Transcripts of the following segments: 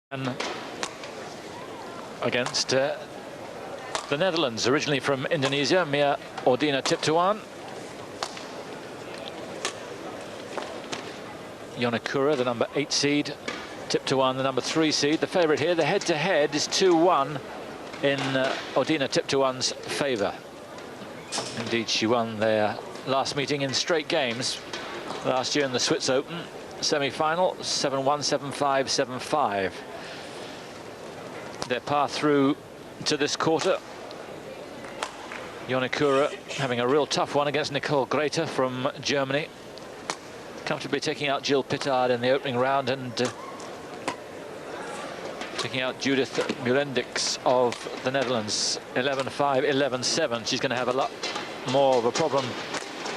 And against the Netherlands, originally from Indonesia, Mia Audina Tiptuan. Yonakura, the number 8 seed. Tiptuan, the number 3 seed. The favourite here, the head-to-head is 2-1 in Audina Tiptuan's favour. Indeed, she won their last meeting in straight games last year in the Swiss Open semi-final, 7-1, 7-5, 7-5. Their path through to this quarter. Yonakura having a real tough one against Nicole Greta from Germany. Comfortably taking out Jill Pittard in the opening round and taking out Judith Mulendix of the Netherlands, 11-5, 11-7. She's going to have a lot more of a problem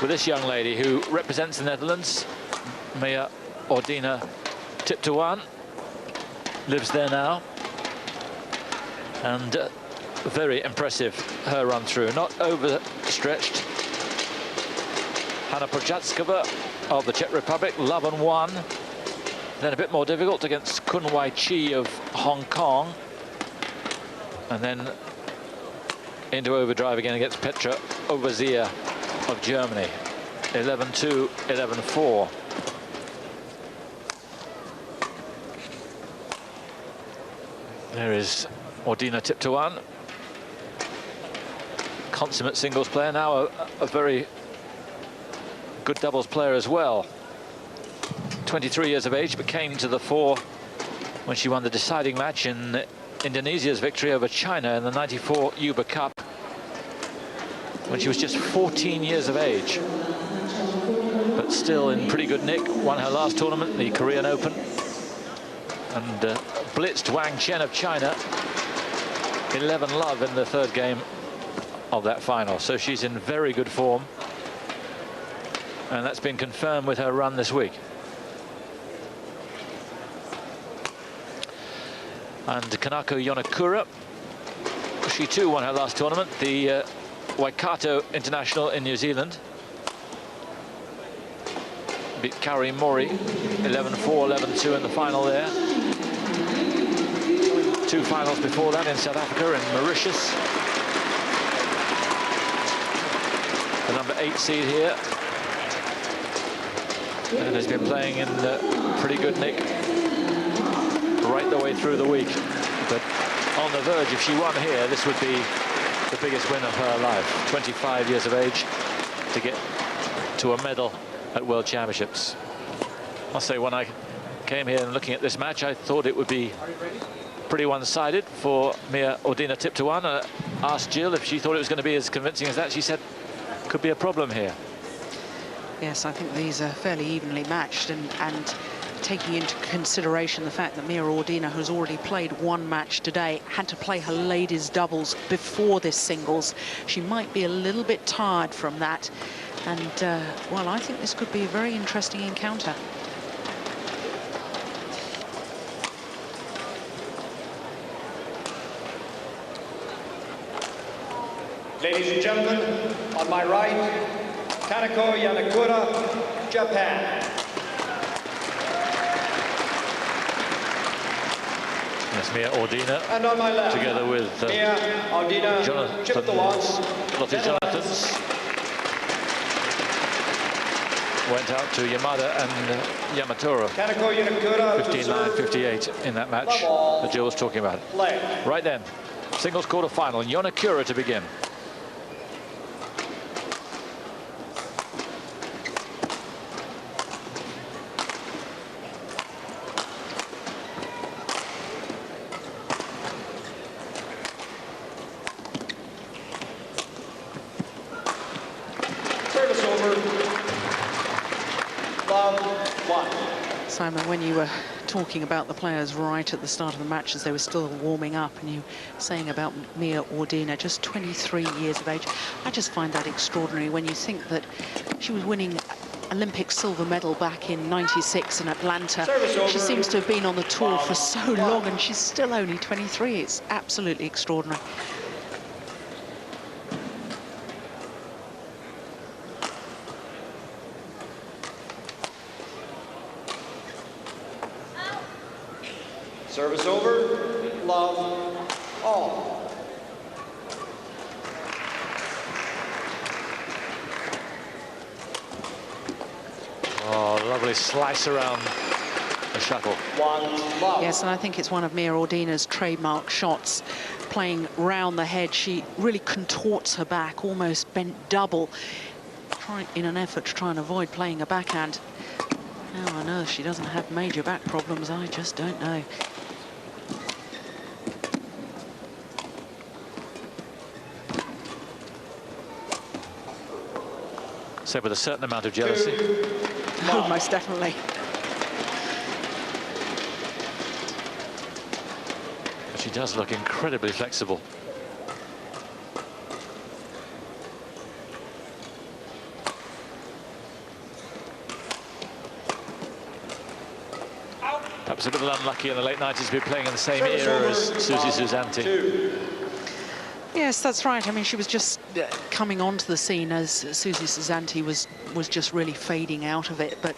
with this young lady who represents the Netherlands, Mia Audina Tiptuan, lives there now. And very impressive, her run through, not overstretched. Hanna Prochazkova of the Czech Republic, love and 1. Then a bit more difficult against Kun Wai Chi of Hong Kong. And then into overdrive again against Petra Overzia of Germany, 11-2, 11-4. There is Audina Tiptuan, consummate singles player, now a very good doubles player as well. 23 years of age, but came to the fore when she won the deciding match in Indonesia's victory over China in the '94 Uber Cup, when she was just 14 years of age. But still in pretty good nick, won her last tournament, the Korean Open, and blitzed Wang Chen of China 11-love in the third game of that final. So she's in very good form, and that's been confirmed with her run this week. And Kanako Yonakura, she too won her last tournament, the Waikato International in New Zealand. Beat Kaori Mori 11-4, 11-2 in the final there. 2 finals before that in South Africa and Mauritius. The number 8 seed here, and has been playing in pretty good nick right the way through the week. But on the verge, if she won here, this would be the biggest win of her life. 25 years of age to get to a medal at World Championships. I must say, when I came here and looking at this match, I thought it would be pretty one-sided for Mia Audina Tiptuan. I asked Jill if she thought it was going to be as convincing as that. She said could be a problem here. Yes, I think these are fairly evenly matched, and taking into consideration the fact that Mia Audina has already played 1 match today, had to play her ladies doubles before this singles, she might be a little bit tired from that. And well, I think this could be a very interesting encounter. Ladies and gentlemen, on my right, Kanako Yonakura, Japan. Yes, Mia Audina, And on my left, together with Mia Audina Lotte Jonathans, went out to Yamada and Yamatora. Kanako Yonakura 59-58 in that match that Jill was talking about. Right then, singles quarter final, Yonakura to begin. Simon, when you were talking about the players right at the start of the match as they were still warming up, and you saying about Mia Audina, just 23 years of age, I just find that extraordinary when you think that she was winning Olympic silver medal back in '96 in Atlanta. She seems to have been on the tour for so long, and she's still only 23. It's absolutely extraordinary. Service over. Love all. Oh, lovely slice around the shuttle. 1 love. Yes, and I think it's one of Mia Audina's trademark shots. Playing round the head, she really contorts her back, almost bent double, in an effort to try and avoid playing a backhand. How on earth she doesn't have major back problems, I just don't know. Said with a certain amount of jealousy. Oh, most definitely. But she does look incredibly flexible. Perhaps a little unlucky in the late 90s to be playing in the same era as Susie Susanti. Yes, that's right. I mean, she was just coming onto the scene as Susie Susanti was just really fading out of it. But,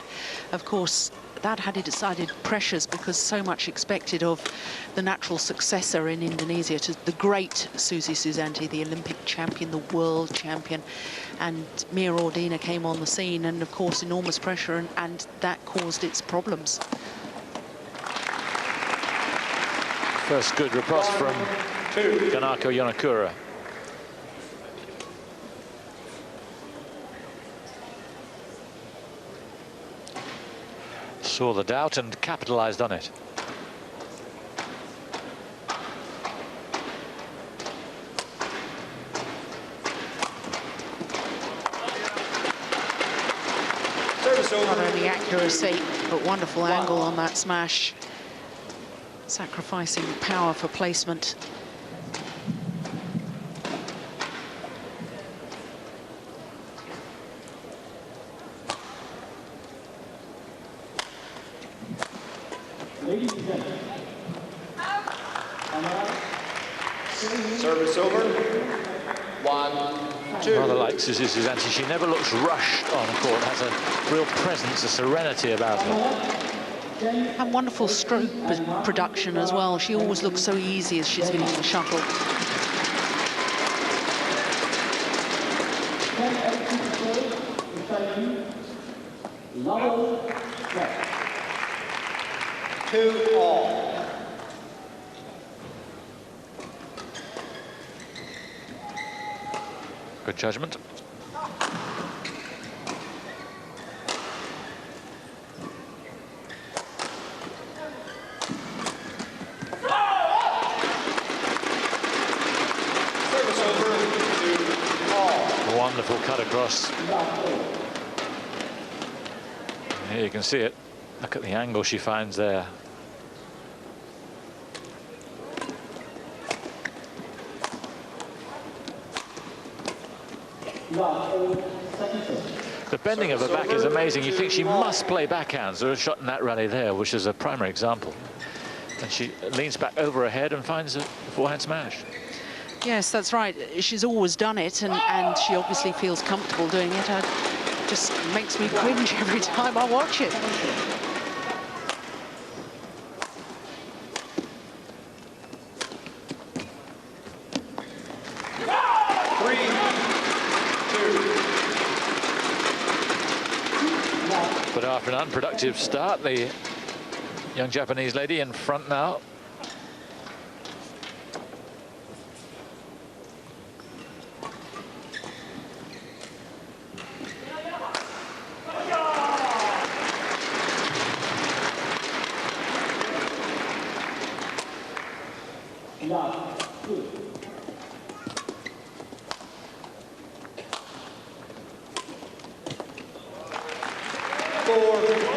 of course, that had its added pressures because so much expected of the natural successor in Indonesia to the great Susie Susanti, the Olympic champion, the world champion. And Mia Audina came on the scene and, of course, enormous pressure, and that caused its problems. First good riposte from Kanako Yonakura. Saw the doubt and capitalized on it. Not only accuracy, but wonderful angle on that smash. Sacrificing power for placement. Service over. 1, 2. Rather like Susie Susanti, she never looks rushed on court, has a real presence, a serenity about her. And wonderful stroke production as well. She always looks so easy as she's hitting the shuttle. Two all. Good judgment. Wonderful cut across. Here you can see it. Look at the angle she finds there. The bending of her back is amazing. You think she must play backhands. There was a shot in that rally there, which is a primary example. And she leans back over her head and finds a forehand smash. Yes, that's right. She's always done it, and she obviously feels comfortable doing it. It just makes me cringe every time I watch it. But after an unproductive start, the young Japanese lady in front now.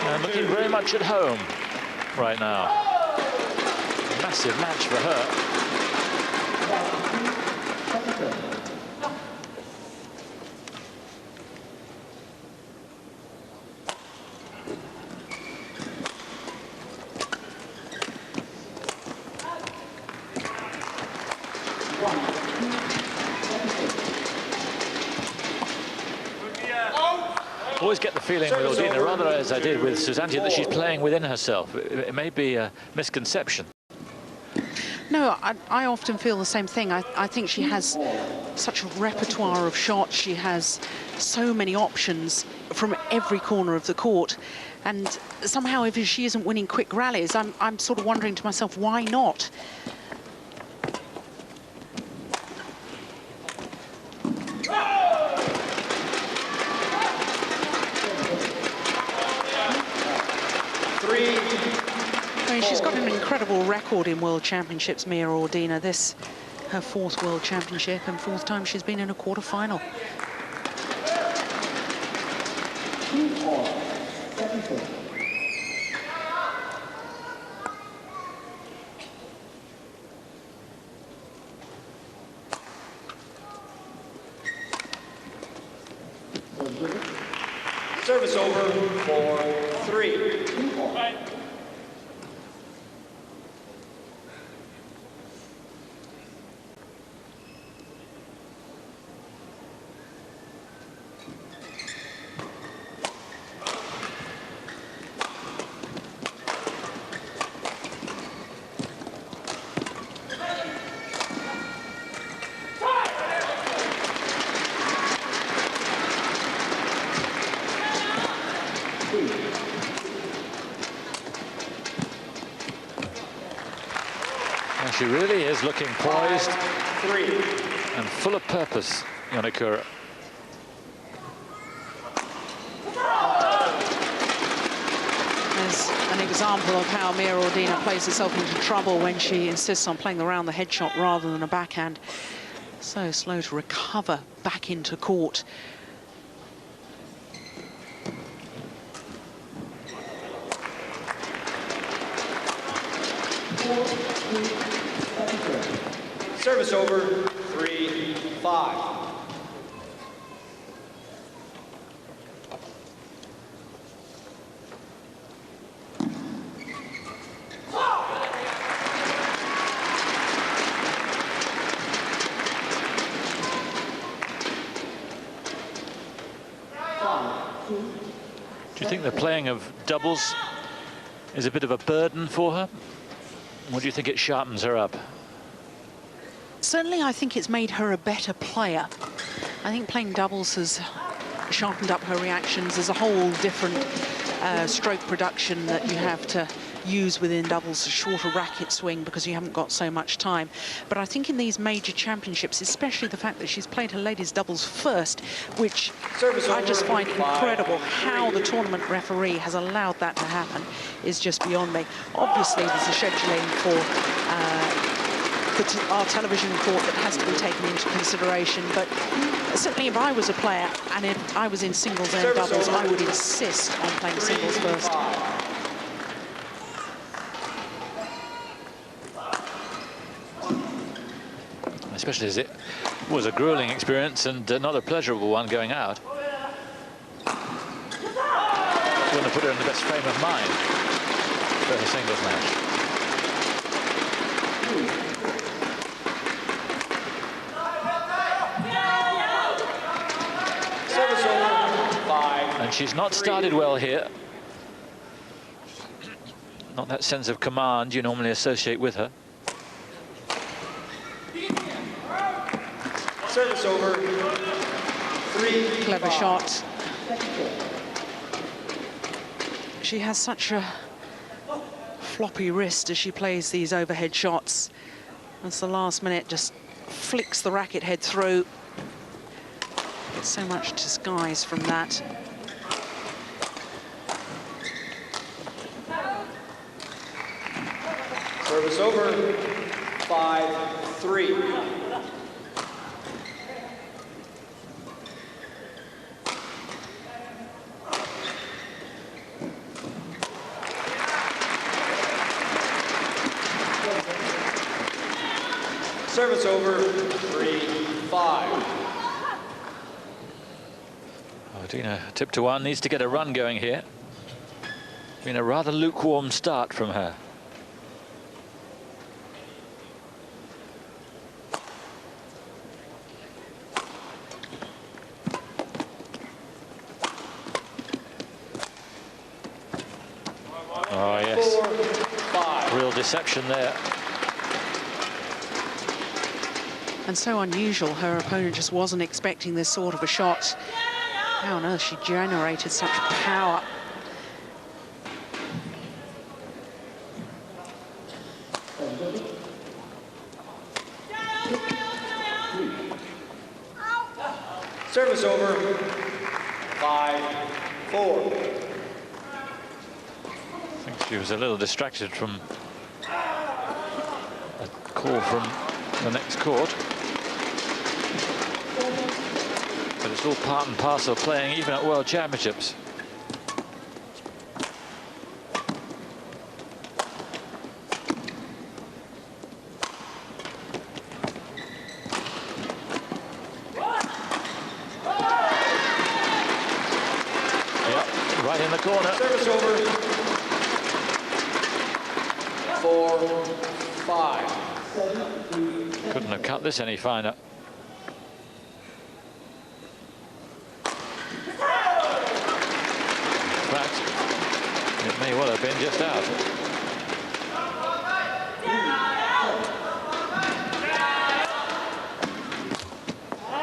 And looking very much at home right now. Massive match for her. Always get the feeling with Audina, rather as I did with Susanti, that she's playing within herself. It may be a misconception. No, I often feel the same thing. I think she has such a repertoire of shots. She has so many options from every corner of the court. And somehow, if she isn't winning quick rallies, I'm sort of wondering to myself, why not? I mean, she's got an incredible record in World Championships, Mia Audina. This, her 4th World Championship and 4th time she's been in a quarter-final. Service over for 3. She really is looking poised and full of purpose, Yonekura. There's an example of how Mia Audina plays herself into trouble when she insists on playing around the head shot rather than a backhand. So slow to recover back into court. Service over 3-5. Do you think the playing of doubles is a bit of a burden for her? Or do you think it sharpens her up? Certainly, I think it's made her a better player. I think playing doubles has sharpened up her reactions. There's a whole different stroke production that you have to use within doubles, a shorter racket swing because you haven't got so much time. But I think in these major championships, especially the fact that she's played her ladies doubles first, which I just find incredible. How the tournament referee has allowed that to happen is just beyond me. Obviously, there's a scheduling for our television court that has to be taken into consideration, but certainly if I was a player and if I was in singles and doubles, I would insist on playing singles first. Especially as it was a grueling experience and not a pleasurable one going out. It's going to put her in the best frame of mind for her singles match. And she's not started well here. Not that sense of command you normally associate with her. Service over 3. Clever shot. She has such a floppy wrist as she plays these overhead shots. As the last minute just flicks the racket head through. So much disguise from that. Service over 5-3. Service over 3-5. Audina, tip to 1, needs to get a run going here. Been a rather lukewarm start from her. Oh yes, 4-5. real deception there. And so unusual, her opponent just wasn't expecting this sort of a shot. How on earth she generated such power. Service over, 5-4. I think she was a little distracted from a call from the next court. But it's all part and parcel of playing, even at World Championships. Yep, right in the corner. Service over, 4-5. Couldn't have cut this any finer. It may well have been just out.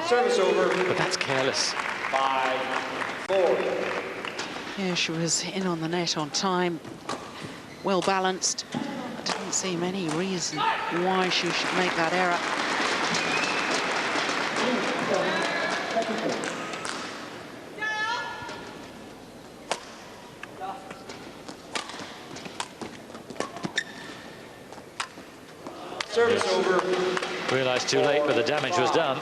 Service over. But that's careless. 5-4. Yeah, she was in on the net on time. Well balanced. I didn't see any reason why she should make that error. Service over. Realised too late, but the damage was done.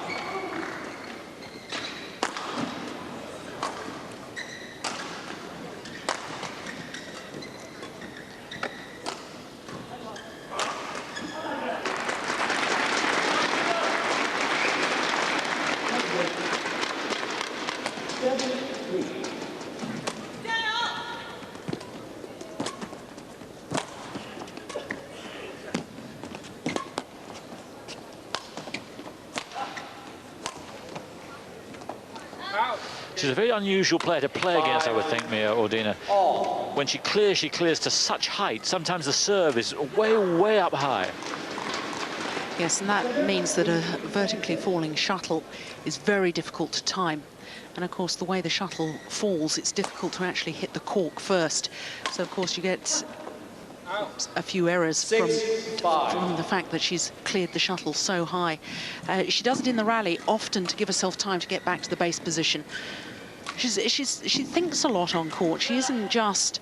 She's a very unusual player to play against, I would think, Mia Audina. When she clears to such height. Sometimes the serve is way, way up high. Yes, and that means that a vertically falling shuttle is very difficult to time. And of course, the way the shuttle falls, it's difficult to actually hit the cork first. So of course, you get a few errors from the fact that she's cleared the shuttle so high. She does it in the rally often to give herself time to get back to the base position. She thinks a lot on court. She isn't just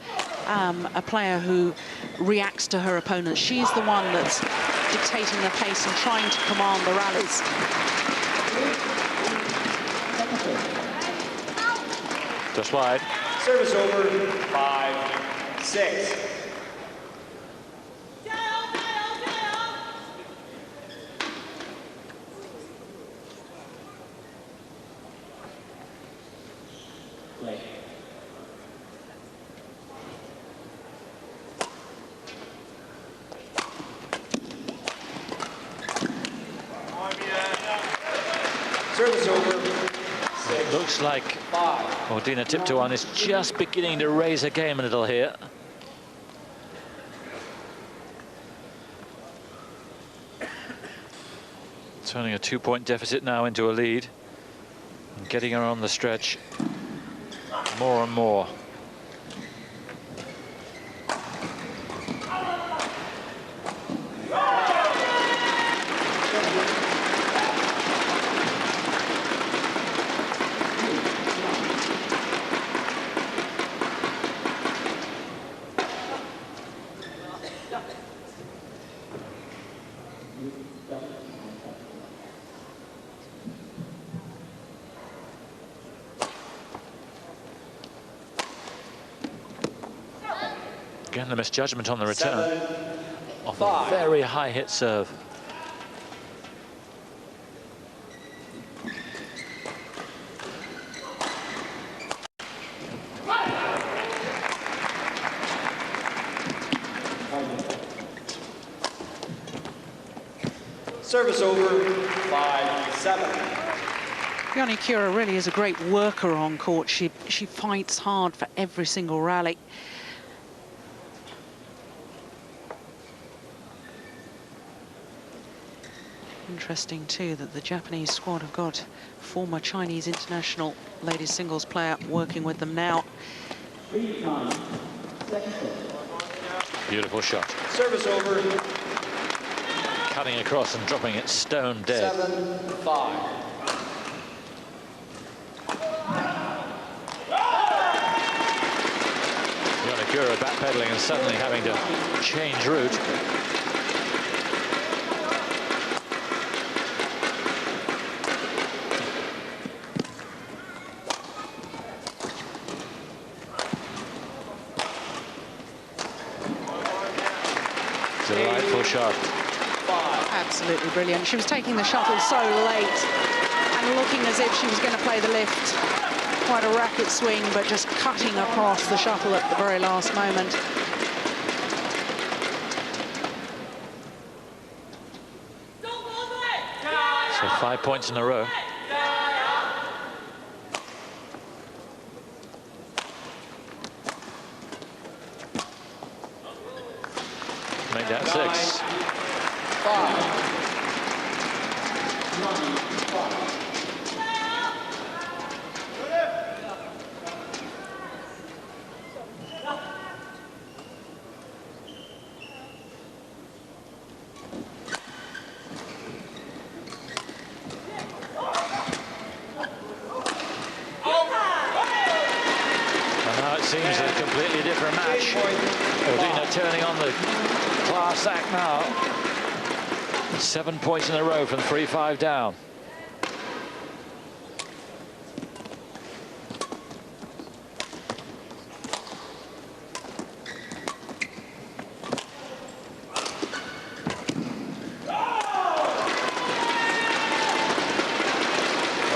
a player who reacts to her opponents. She's the one that's dictating the pace and trying to command the rallies. Just wide. Service over, 5-6. Service over. It looks like Audina Tiptoan is just beginning to raise her game a little here. Turning a 2-point deficit now into a lead. And getting her on the stretch more and more. Again, the misjudgment on the return of a very high hit serve. Service over, 5-7. Yoni Kura really is a great worker on court. She fights hard for every single rally. Interesting too that the Japanese squad have got former Chinese international ladies singles player working with them now. Beautiful shot. Service over. Cutting across and dropping it stone dead. 7-5. Yonagura backpedaling and suddenly having to change route. Delightful shot. Absolutely brilliant. She was taking the shuttle so late and looking as if she was going to play the lift. Quite a racket swing, but just cutting across the shuttle at the very last moment. So 5 points in a row. Make that 6. 5. Seems a completely different match. Audina turning on the class act now. 7 points in a row from 3-5 down.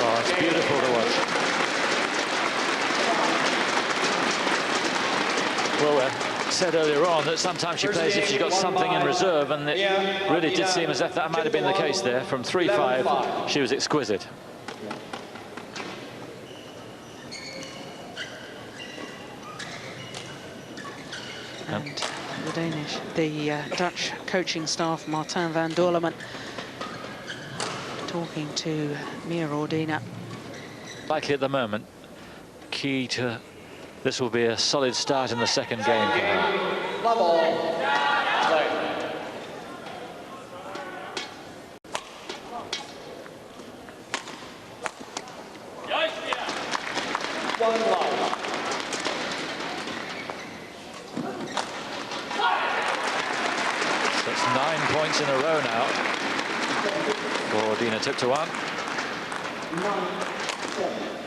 Oh, it's beautiful to watch. Well, said earlier on that sometimes she plays if she's got something in reserve, and it really did seem as if that might have been the case there. From 3-5, she was exquisite. And the Dutch coaching staff, Martin van Dorleman, talking to Mia Audina. Likely at the moment, key to this will be a solid start in the second game for her. Level. Play. 1 love. So it's 9 points in a row now. For Audina took to 1. 9-7.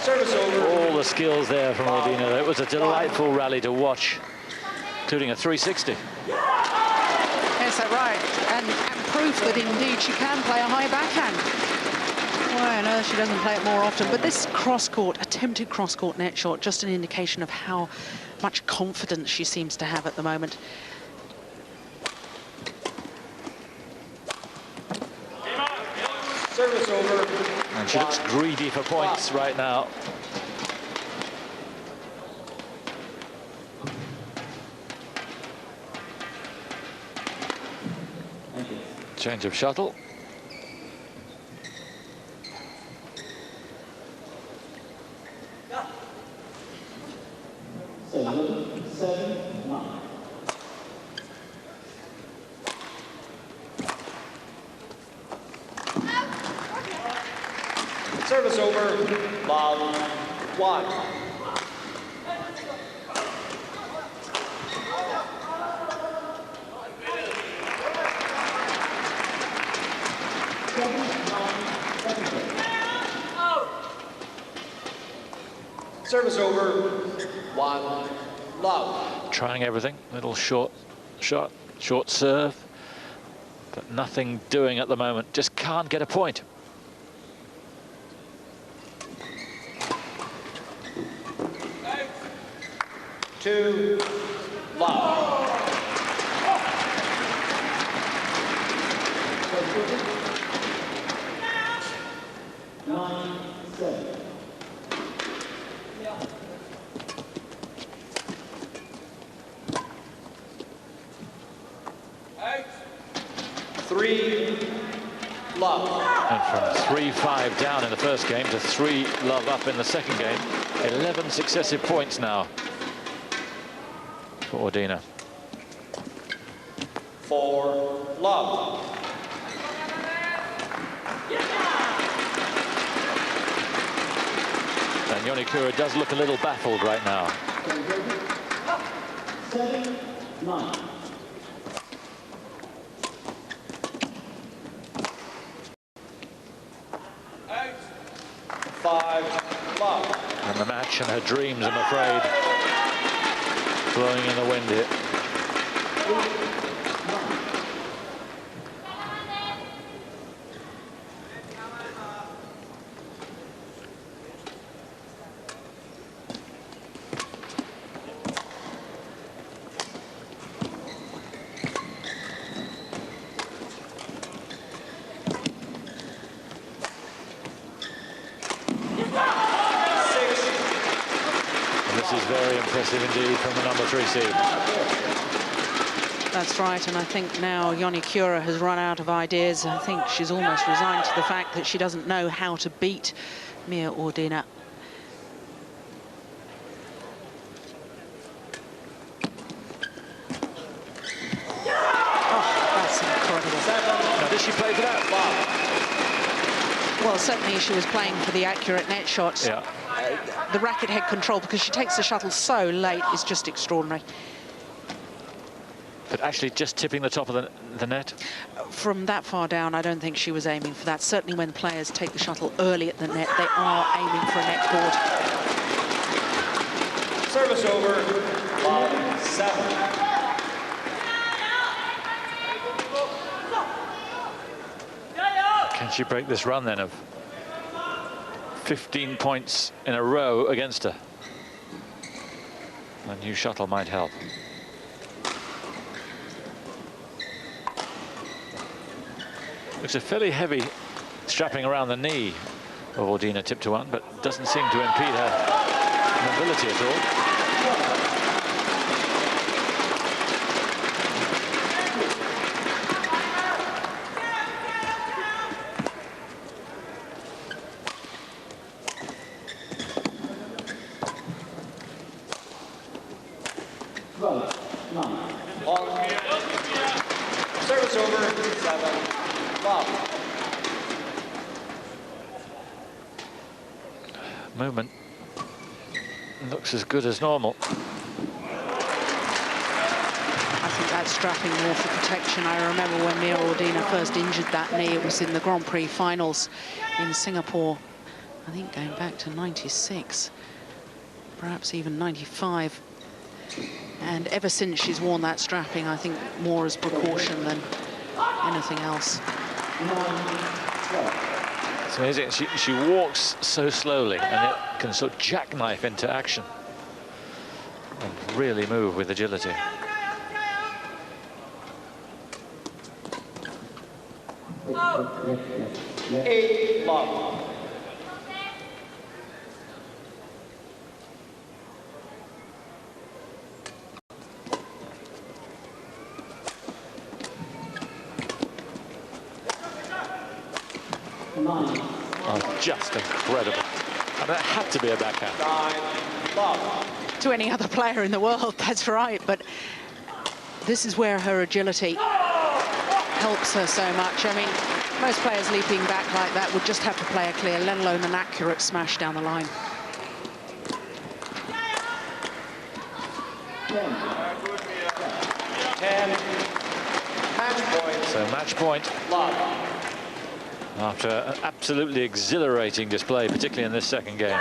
Service over. All the skills there from Audina. It was a delightful rally to watch, including a 360. Yes, that's right. And proof that indeed she can play a high backhand. Why on earth she doesn't play it more often? But this cross-court, attempted cross-court net shot, just an indication of how much confidence she seems to have at the moment. Service over. And she looks greedy for points right now. Change of shuttle. Service over. Love 1. Service over. 1 love. Trying everything. Little short shot, short serve, but nothing doing at the moment. Just can't get a point. 2, love. Three, love. And from 3-5 down in the first game to 3-love up in the second game. 11 successive points now for Audina. 4, love. And Yonikura does look a little baffled right now. 7-9. 5, love. And the match and her dreams, I'm afraid, blowing in the wind here. This is very impressive indeed from the number 3 seed. That's right, and I think now Yonikura has run out of ideas. I think she's almost resigned to the fact that she doesn't know how to beat Mia Audina. Oh, that's incredible. Now, did she play for that? Well, certainly she was playing for the accurate net shots. Yeah. The racket head control, because she takes the shuttle so late, is just extraordinary. But actually just tipping the top of the net? From that far down, I don't think she was aiming for that. Certainly when players take the shuttle early at the net, they are aiming for a net board. Service over, love, 7. Can she break this run then of 15 points in a row against her? A new shuttle might help. Looks a fairly heavy strapping around the knee of Audina, tip to 1, but doesn't seem to impede her mobility at all. Service over, 7, love. Movement looks as good as normal. I think that's strapping more for protection. I remember when Mia Audina first injured that knee, it was in the Grand Prix finals in Singapore, I think going back to 96, perhaps even 95. And ever since she's worn that strapping, I think more as precaution than anything else. It's amazing. She walks so slowly and it can sort of jackknife into action and really move with agility. Eight, love. Oh, just incredible. And that had to be a backhand. 9, love. To any other player in the world, that's right. But this is where her agility helps her so much. I mean, most players leaping back like that would just have to play a clear, let alone an accurate smash down the line. 10, match point. So match point. Love. After an absolutely exhilarating display, particularly in this second game.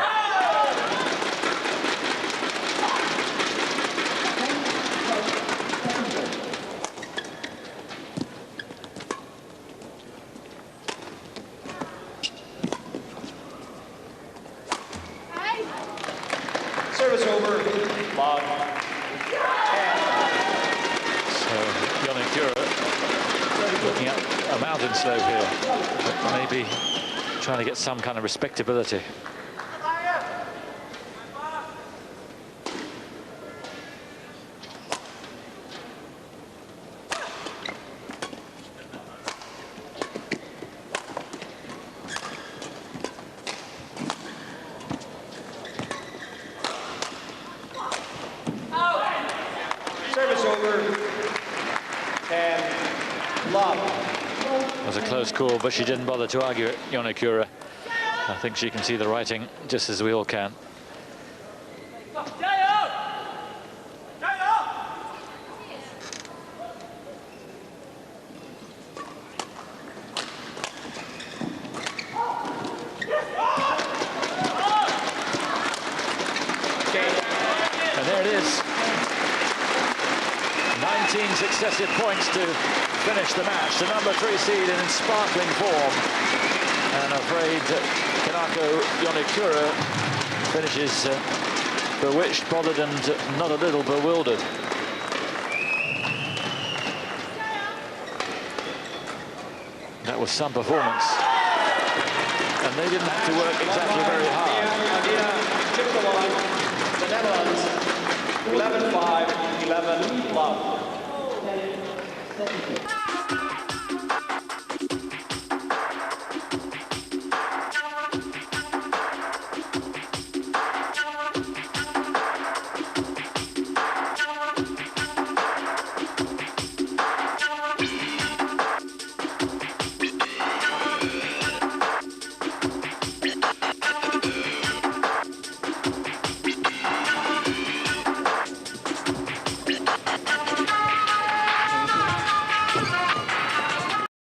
Service over, love. mountain slope here, but maybe trying to get some kind of respectability. Service over. 10 love. It was a close call, but she didn't bother to argue it, Yonekura. I think she can see the writing just as we all can. And there it is. 19 successive points to finish the match. The number 3 seed in sparkling form. And I'm afraid Kanako Yonekura finishes bewitched, bothered, and not a little bewildered. That was some performance. And they didn't have to work exactly very hard. Audina took the line. The Netherlands 11-5, 11 love.